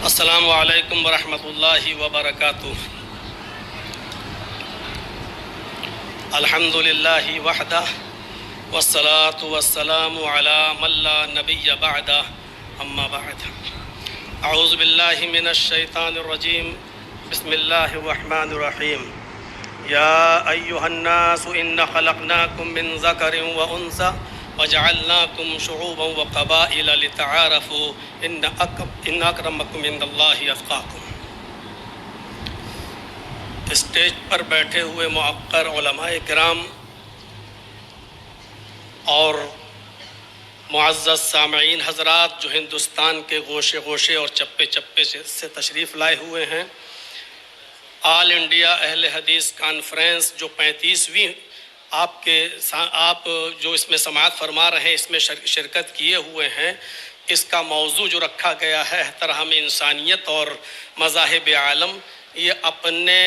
السلام علیکم ورحمۃ اللہ وبرکاتہ۔ الحمد للہ وحدہ والصلاة والسلام علی من لا نبی بعدہ، اما بعد۔ اعوذ باللہ من الشیطان الرجیم، بسم اللہ الرحمن الرحیم۔ یا ایہا الناس انا خلقناکم من ذکر وانثی وجعلناکم شعوبا وقبائل لتعارفوا ان اکرمکم عند اللہ اتقاکم۔ اسٹیج پر بیٹھے ہوئے معقر علماء کرام اور معزز سامعین حضرات جو ہندوستان کے گوشے گوشے اور چپے چپے سے تشریف لائے ہوئے ہیں، آل انڈیا اہل حدیث کانفرنس جو 35ویں آپ جو اس میں سماعت فرما رہے ہیں، اس میں شرکت کیے ہوئے ہیں، اس کا موضوع جو رکھا گیا ہے احترام انسانیت اور مذاہب عالم، یہ اپنے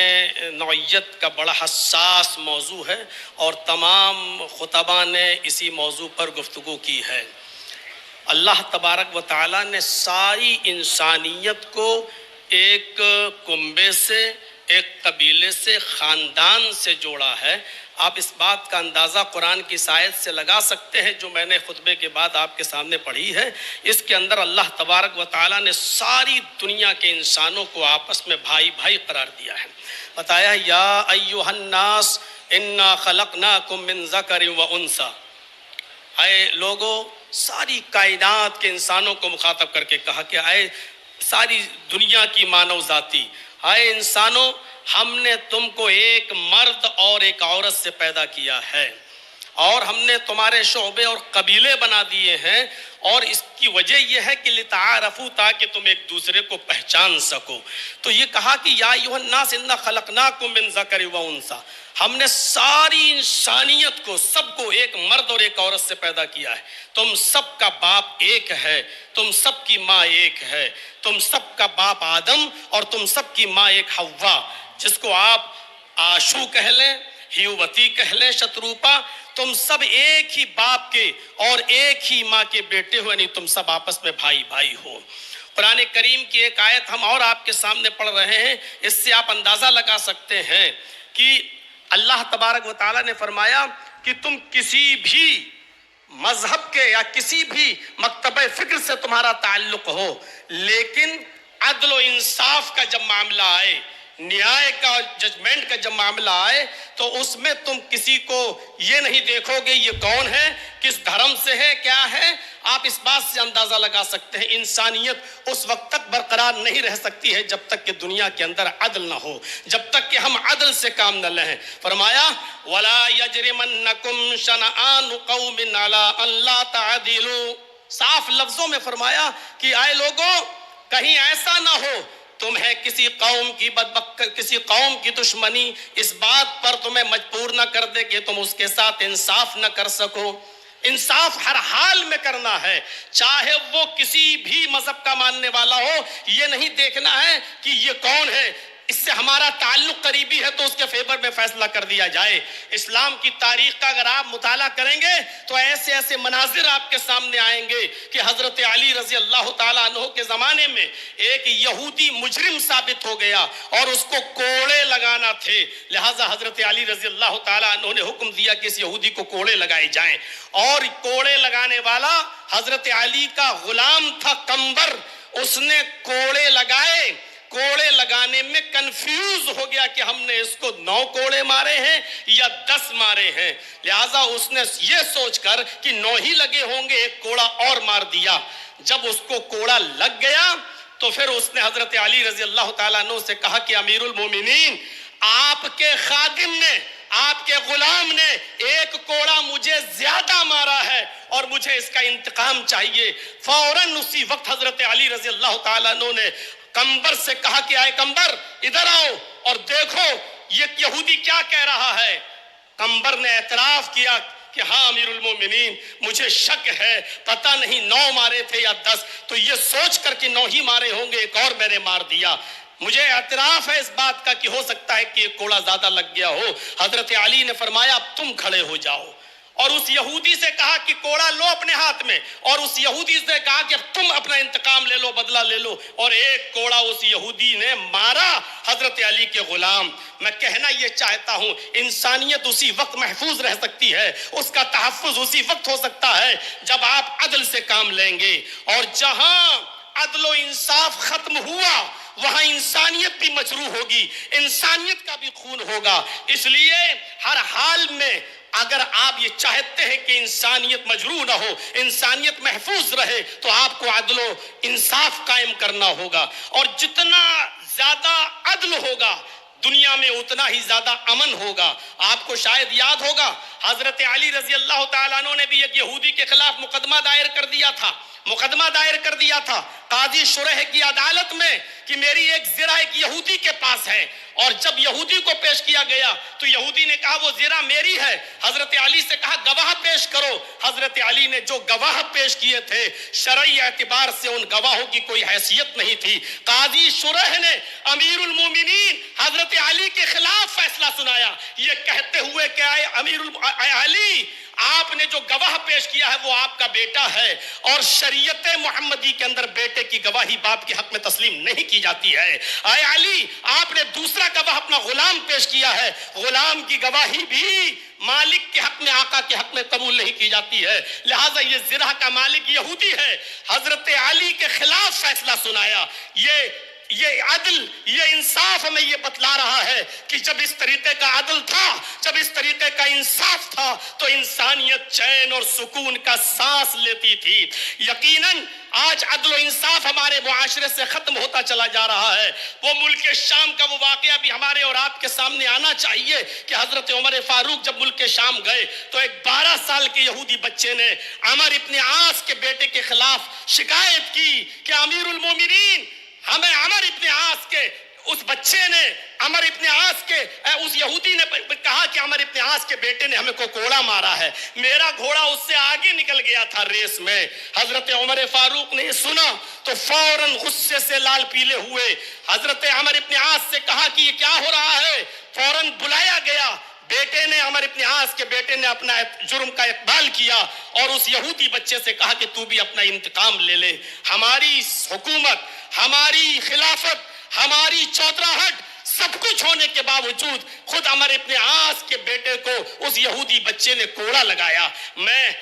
نوعیت کا بڑا حساس موضوع ہے اور تمام خطباء نے اسی موضوع پر گفتگو کی ہے۔ اللہ تبارک و تعالیٰ نے ساری انسانیت کو ایک کنبے سے، ایک قبیلے سے، خاندان سے جوڑا ہے۔ آپ اس بات کا اندازہ قرآن کی اس آیت سے لگا سکتے ہیں جو میں نے خطبے کے بعد آپ کے سامنے پڑھی ہے۔ اس کے اندر اللہ تبارک و تعالیٰ نے ساری دنیا کے انسانوں کو آپس میں بھائی بھائی قرار دیا ہے۔ بتایا یا ایھا الناس انا خلقناکم من ذکر و انثی، اے لوگو، ساری کائنات کے انسانوں کو مخاطب کر کے کہا کہ اے ساری دنیا کی مانو ذاتی، اے انسانوں، ہم نے تم کو ایک مرد اور ایک عورت سے پیدا کیا ہے اور ہم نے تمہارے شعبے اور قبیلے بنا دیے ہیں، اور اس کی وجہ یہ ہے کہ لتعارفوا، تاکہ تم ایک دوسرے کو پہچان سکو۔ تو یہ کہا کہ یا ایھا الناس انا خلقناکم من ذکر و انثی، ہم نے ساری انسانیت کو، سب کو ایک مرد اور ایک عورت سے پیدا کیا ہے۔ تم سب کا باپ ایک ہے، تم سب کی ماں ایک ہے، تم سب کا باپ آدم اور تم سب کی ماں ایک حوا، جس کو آپ آشو کہہ لیں، ہیووتی کہہ لیں، شتروپا، تم سب ایک ہی باپ کے اور ایک ہی ماں کے بیٹے ہو، یعنی تم سب آپس میں بھائی بھائی ہو۔ قرآن کریم کی ایک آیت ہم اور آپ کے سامنے پڑھ رہے ہیں، اس سے آپ اندازہ لگا سکتے ہیں کہ اللہ تبارک و تعالیٰ نے فرمایا کہ تم کسی بھی مذہب کے یا کسی بھی مکتبہ فکر سے تمہارا تعلق ہو، لیکن عدل و انصاف کا جب معاملہ آئے، نیائے کا، ججمنٹ کا جب معاملہ آئے، تو اس میں تم کسی کو یہ نہیں دیکھو گے یہ کون ہے، کس دھرم سے ہے، کیا ہے۔ آپ اس بات سے اندازہ لگا سکتے ہیں انسانیت اس وقت تک برقرار نہیں رہ سکتی ہے جب تک کہ دنیا کے اندر عدل نہ ہو، جب تک کہ ہم عدل سے کام نہ لیں۔ فرمایا وَلَا يَجْرِمَنَّكُمْ شَنَآنُ قَوْمٍ عَلَىٰ أَن لَّا تَعْدِلُوا، صاف لفظوں میں فرمایا کہ اے لوگوں، کہیں ایسا نہ ہو تمہیں کسی قوم کی دشمنی اس بات پر تمہیں مجبور نہ کر دے کہ تم اس کے ساتھ انصاف نہ کر سکو۔ انصاف ہر حال میں کرنا ہے، چاہے وہ کسی بھی مذہب کا ماننے والا ہو۔ یہ نہیں دیکھنا ہے کہ یہ کون ہے، اس سے ہمارا تعلق قریبی ہے تو اس کے فیور میں فیصلہ کر دیا جائے۔ اسلام کی تاریخ کا اگر آپ مطالعہ کریں گے تو ایسے ایسے مناظر آپ کے سامنے آئیں گے کہ حضرت علی رضی اللہ تعالیٰ عنہ کے زمانے میں ایک یہودی مجرم ثابت ہو گیا اور اس کو کوڑے لگانا تھے، لہٰذا حضرت علی رضی اللہ تعالیٰ عنہ نے حکم دیا کہ اس یہودی کو کوڑے لگائے جائیں، اور کوڑے لگانے والا حضرت علی کا غلام تھا قمبر، اس نے کوڑے لگائے، کوڑے لگانے میں کنفیوز ہو گیا کہ ہم نے اس کو 9 کوڑے مارے ہیں یا 10 مارے ہیں، لہٰذا اس نے یہ سوچ کر کہ 9 ہی لگے ہوں گے ایک کوڑا اور مار دیا۔ جب اس کو کوڑا لگ گیا تو پھر اس نے حضرت علی رضی اللہ تعالیٰ عنہ سے کہا کہ امیر المومنین، آپ کے خادم نے، آپ کے غلام نے ایک کوڑا مجھے زیادہ مارا ہے اور مجھے اس کا انتقام چاہیے۔ فوراً اسی وقت حضرت علی رضی اللہ تعالیٰ عنہ نے قمبر سے کہا کہ اے قمبر ادھر آؤ اور دیکھو یہ یہودی کیا کہہ رہا ہے۔ قمبر نے اعتراف کیا کہ ہاں امیر المومنین، مجھے شک ہے، پتہ نہیں 9 مارے تھے یا 10، تو یہ سوچ کر کہ 9 ہی مارے ہوں گے ایک اور میں نے مار دیا، مجھے اعتراف ہے اس بات کا کہ ہو سکتا ہے کہ ایک کوڑا زیادہ لگ گیا ہو۔ حضرت علی نے فرمایا اب تم کھڑے ہو جاؤ، اور اس یہودی سے کہا کہ کوڑا لو اپنے ہاتھ میں، اور اس یہودی سے کہا کہ اب تم اپنا انتقام لے لو، بدلہ لے لو، اور ایک کوڑا اس یہودی نے مارا حضرت علی کے غلام۔ میں کہنا یہ چاہتا ہوں انسانیت اسی وقت محفوظ رہ سکتی ہے، اس کا تحفظ اسی وقت ہو سکتا ہے جب آپ عدل سے کام لیں گے، اور جہاں عدل و انصاف ختم ہوا وہاں انسانیت بھی مجروح ہوگی، انسانیت کا بھی خون ہوگا۔ اس لیے ہر حال میں اگر آپ یہ چاہتے ہیں کہ انسانیت مجروح نہ ہو، انسانیت محفوظ رہے، تو آپ کو عدل و انصاف قائم کرنا ہوگا، اور جتنا زیادہ عدل ہوگا دنیا میں اتنا ہی زیادہ امن ہوگا۔ آپ کو شاید یاد ہوگا حضرت علی رضی اللہ تعالیٰ عنہ نے بھی ایک یہودی کے خلاف مقدمہ دائر کر دیا تھا قاضی شریح کی عدالت میں کہ میری ایک زرہ ایک یہودی کے پاس ہے، اور جب یہودی کو پیش کیا گیا تو یہودی نے کہا وہ زرہ میری ہے۔ حضرت علی سے کہا گواہ پیش کرو۔ حضرت علی نے جو گواہ پیش کیے تھے شرعی اعتبار سے ان گواہوں کی کوئی حیثیت نہیں تھی۔ قاضی شریح نے امیر المومنین حضرت علی کے خلاف فیصلہ سنایا، یہ کہتے ہوئے کہ اے علی، آپ نے جو گواہ پیش کیا ہے وہ آپ کا بیٹا ہے، اور شریعت محمدی کے اندر بیٹے کی گواہی باپ کے حق میں تسلیم نہیں کی جاتی ہے۔ اے علی، آپ نے دوسرا گواہ اپنا غلام پیش کیا ہے، غلام کی گواہی بھی مالک کے حق میں، آقا کے حق میں قبول نہیں کی جاتی ہے، لہٰذا یہ زرہ کا مالک یہودی ہے۔ حضرت علی کے خلاف فیصلہ سنایا۔ یہ عدل، یہ انصاف ہمیں یہ بتلا رہا ہے کہ جب اس طریقے کا عدل تھا، جب اس طریقے کا انصاف تھا، تو انسانیت چین اور سکون کا سانس لیتی تھی۔ یقیناً آج عدل و انصاف ہمارے معاشرے سے ختم ہوتا چلا جا رہا ہے۔ وہ ملک شام کا وہ واقعہ بھی ہمارے اور آپ کے سامنے آنا چاہیے کہ حضرت عمر فاروق جب ملک شام گئے تو ایک 12 سال کے یہودی بچے نے عمر ابن عاص کے بیٹے کے خلاف شکایت کی کہ امیر المومنین، ہمیں عمر ابن عاص کے اس بچے نے، عمر ابن عاص کے اس یہودی نے کہا کہ عمر ابن عاص کے بیٹے نے ہمیں کو کوڑا مارا ہے، میرا گھوڑا اس سے آگے نکل گیا تھا ریس میں۔ حضرت عمر فاروق نے یہ سنا تو فوراً غصے سے لال پیلے ہوئے حضرت عمر ابن عاص سے کہا کہ یہ کیا ہو رہا ہے۔ فوراً بلایا گیا، بیٹے نے، عمر ابن عاص کے بیٹے نے اپنا جرم کا اقبال کیا اور اس یہودی بچے سے کہا کہ تو بھی اپنا انتقام لے لے۔ ہماری حکومت، ہماری خلافت، ہماری چودراہٹ، سب کچھ ہونے کے باوجود خود عمر ابن عاص کے بیٹے کو اس یہودی بچے نے کوڑا لگایا۔ میں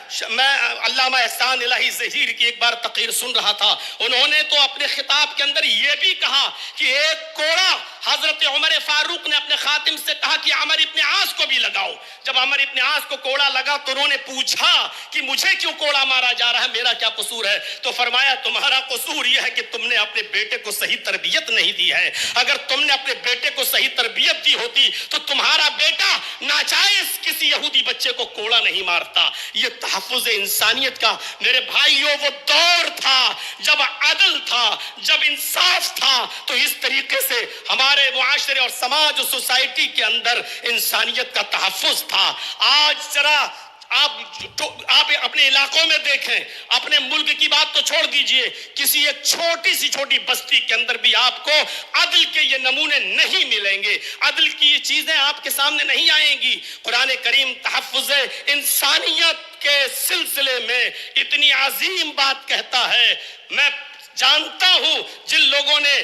علامہ احسان الہی ظہیر کی ایک بار تقریر سن رہا تھا، انہوں نے تو اپنے خطاب کے اندر یہ بھی کہا کہ ایک کوڑا حضرت عمر فاروق نے اپنے خاتم سے کہا کہ عمر ابن عاص کو بھی لگاؤ۔ جب عمر ابن عاص کو کوڑا لگا تو انہوں نے پوچھا کہ مجھے کیوں کوڑا مارا جا رہا ہے، میرا کیا قصور ہے؟ تو فرمایا تمہارا قصور یہ ہے کہ تم نے اپنے بیٹے کو صحیح تربیت نہیں دی ہے، اگر تم نے اپنے بیٹے کو صحیح تربیت دی ہوتی تو تمہارا بیٹا ناجائز کسی یہودی بچے کو کوڑا نہیں مارتا۔ یہ تحفظ انسانیت کا میرے بھائیوں وہ دور تھا جب عدل تھا، جب انصاف تھا، تو اس طریقے سے ہمارے معاشرے اور سماج اور سوسائٹی کے اندر انسانیت کا تحفظ تھا۔ آج ذرا آپ اپنے علاقوں میں دیکھیں، اپنے ملک کی بات تو چھوڑ دیجئے، کسی ایک چھوٹی بستی کے اندر بھی آپ کو عدل کے یہ نمونے نہیں ملیں گے، عدل کی یہ چیزیں آپ کے سامنے نہیں آئیں گی۔ قرآن کریم تحفظ انسانیت کے سلسلے میں اتنی عظیم بات کہتا ہے۔ میں جانتا ہوں جن لوگوں نے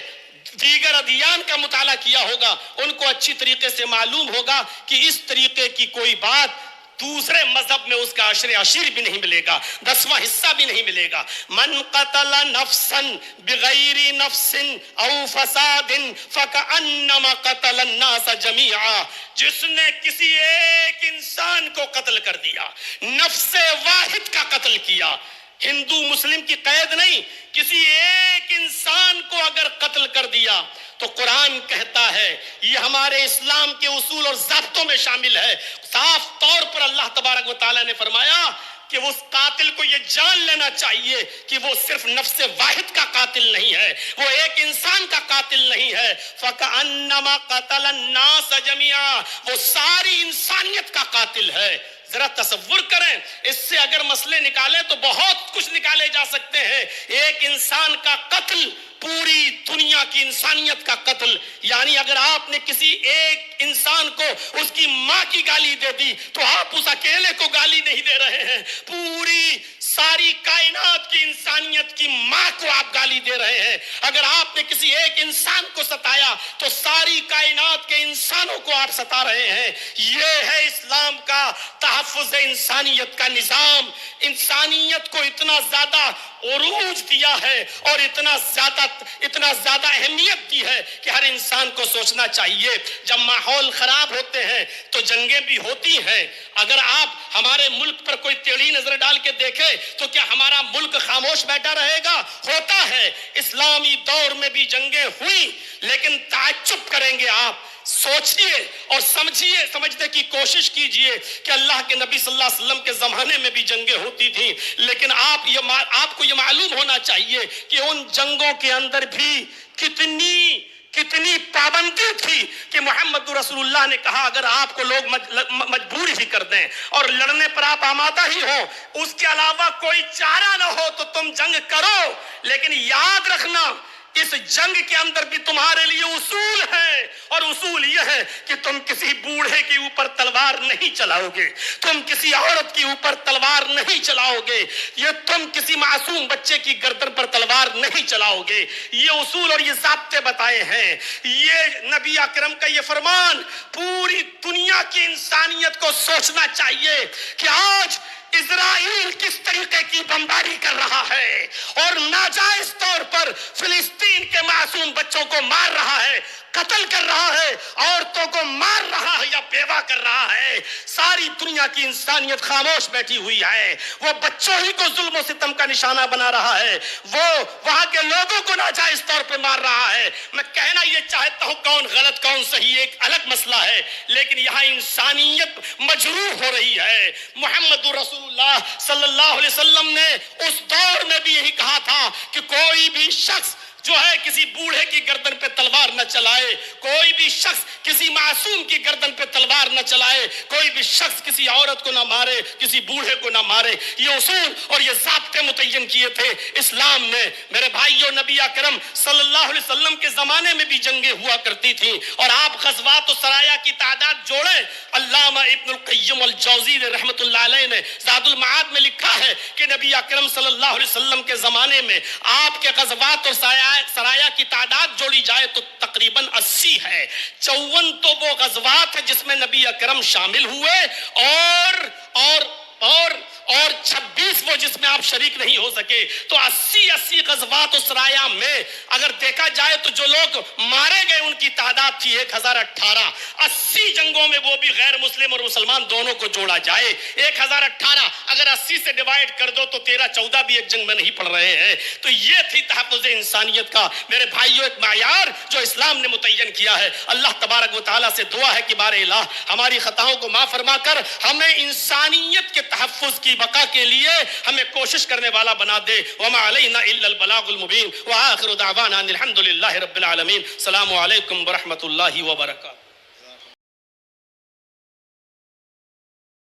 دیگر ادیان کا مطالعہ کیا ہوگا ان کو اچھی طریقے سے معلوم ہوگا کہ اس طریقے کی کوئی بات دوسرے مذہب میں اس کا عشر عشیر بھی نہیں ملے گا، 10واں حصہ بھی نہیں ملے گا۔ من قتل نفسا بغیر نفس او فساد فکأنما قتل الناس جميعا، جس نے کسی ایک انسان کو قتل کر دیا، نفس واحد کا قتل کیا، ہندو مسلم کی قید نہیں، کسی ایک انسان کو اگر قتل کر دیا تو قرآن کہتا ہے، یہ ہمارے اسلام کے اصول اور ضابطوں میں شامل ہے، صاف طور پر اللہ تبارک و تعالیٰ نے فرمایا کہ اس قاتل کو یہ جان لینا چاہیے کہ وہ صرف نفس واحد کا قاتل نہیں ہے، وہ ایک انسان کا قاتل نہیں ہے، فَكَأَنَّمَا قَتَلَ النَّاسَ جَمِيعًا، وہ ساری انسانیت کا قاتل ہے۔ ذرا تصور کریں، اس سے اگر مسئلے نکالے تو بہت کچھ نکالے جا سکتے ہیں۔ ایک انسان کا قتل پوری دنیا دنیا کی انسانیت کا قتل. یعنی اگر آپ نے کسی ایک انسان کو اس کی ماں کی گالی دے دی تو آپ اس اکیلے کو گالی نہیں دے رہے ہیں، پوری ساری کائنات کی انسانیت کی ماں کو آپ گالی دے رہے ہیں. اگر آپ نے کسی ایک انسان کو ستایا تو ساری کائنات کے انسانوں کو آپ ستا رہے ہیں. یہ ہے اسلام کا تحفظ انسانیت کا نظام. انسانیت کو اتنا زیادہ عروج دیا ہے اور اتنا زیادہ اہمیت دی ہے کہ ہر انسان کو سوچنا چاہیے. جب ماحول خراب ہوتے ہیں تو جنگیں بھی ہوتی ہیں. اگر آپ ہمارے ملک پر کوئی ٹیڑھی نظر ڈال کے دیکھے تو کیا ہمارا ملک خاموش بیٹھا رہے گا؟ ہوتا ہے. اسلامی دور میں بھی جنگیں ہوئی، لیکن تعجب کریں گے آپ. سوچئے اور سمجھنے کی کوشش کیجئے کہ اللہ کے نبی صلی اللہ علیہ وسلم کے زمانے میں بھی جنگیں ہوتی تھیں، لیکن آپ کو یہ معلوم ہونا چاہیے کہ ان جنگوں کے اندر بھی کتنی پابندی تھی کہ محمد رسول اللہ نے کہا اگر آپ کو لوگ مجبور ہی کر دیں اور لڑنے پر آپ آمادہ ہی ہو، اس کے علاوہ کوئی چارہ نہ ہو تو تم جنگ کرو. لیکن یاد رکھنا اس جنگ کے اندر بھی تمہارے لیے اصول ہے، اور اصول یہ ہے کہ تم کسی بوڑھے کے اوپر تلوار نہیں چلاؤ گے، تم کسی عورت کے اوپر تلوار نہیں چلاؤ گے، یہ تم کسی معصوم بچے کی گردن پر تلوار نہیں چلاؤ گے. یہ اصول اور یہ ضابطے بتائے ہیں. یہ نبی اکرم کا یہ فرمان پوری دنیا کی انسانیت کو سوچنا چاہیے کہ آج اسرائیل کس طریقے کی بمباری کر رہا ہے اور ناجائز طور پر فلسطین کے معصوم بچوں کو مار رہا ہے، قتل کر رہا ہے، عورتوں کو مار رہا ہے یا بیوہ کر رہا ہے. ساری دنیا کی انسانیت خاموش بیٹھی ہوئی ہے. وہ بچوں ہی کو ظلم و ستم کا نشانہ بنا رہا ہے، وہ وہاں کے لوگوں کو ناجائز طور پہ مار رہا ہے. میں کہنا یہ چاہتا ہوں کون غلط کون صحیح ایک الگ مسئلہ ہے، لیکن یہاں انسانیت مجروح ہو رہی ہے. محمد رسول اللہ صلی اللہ علیہ وسلم نے اس دور میں بھی یہی کہا تھا کہ کوئی بھی شخص جو ہے کسی بوڑھے کی گردن پہ تلوار نہ چلائے، کوئی بھی شخص کسی معصوم کی گردن پہ تلوار نہ چلائے، کوئی بھی شخص کسی عورت کو نہ مارے، کسی بوڑھے کو نہ مارے. یہ اصول اور یہ ضابطے متعین کیے تھے اسلام نے. میرے بھائیو، نبی اکرم صلی اللہ علیہ وسلم کے زمانے میں بھی جنگیں ہوا کرتی تھیں، اور آپ غزوات و سرایا کی تعداد جوڑیں. علامہ ابن القیم الجوزی رحمۃ اللہ علیہ نے زاد المعاد میں لکھا ہے کہ نبی اکرم صلی اللہ علیہ وسلم کے زمانے میں آپ کے غزوات اور سرایا کی تعداد جوڑی جائے تو تقریباً 80 ہے. 54 تو وہ غزوات ہے جس میں نبی اکرم شامل ہوئے، اور 26 وہ جس میں آپ شریک نہیں ہو سکے. تو 80 غزوات و سرایا میں اگر دیکھا جائے تو جو لوگ مارے گئے ان کی تعداد تھی 1018. 80 جنگوں میں وہ بھی غیر مسلم اور مسلمان دونوں کو جوڑا جائے 1018. اگر 80 سے ڈیوائیڈ کر دو تو 13-14 بھی ایک جنگ میں نہیں پڑ رہے ہیں. تو یہ تھی تحفظ انسانیت کا میرے بھائیوں ایک معیار جو اسلام نے متعین کیا ہے. اللہ تبارک و تعالیٰ سے دعا ہے کہ بار الہ ہماری خطاؤں کو معاف فرما کر ہمیں انسانیت کے تحفظ کی بقا کے لیے ہمیں کوشش کرنے والا بنا دے. وما علینا الا البلاغ المبین. وآخر دعوانا ان الحمد للہ رب العالمین. السلام علیکم ورحمۃ اللہ وبرکاتہ.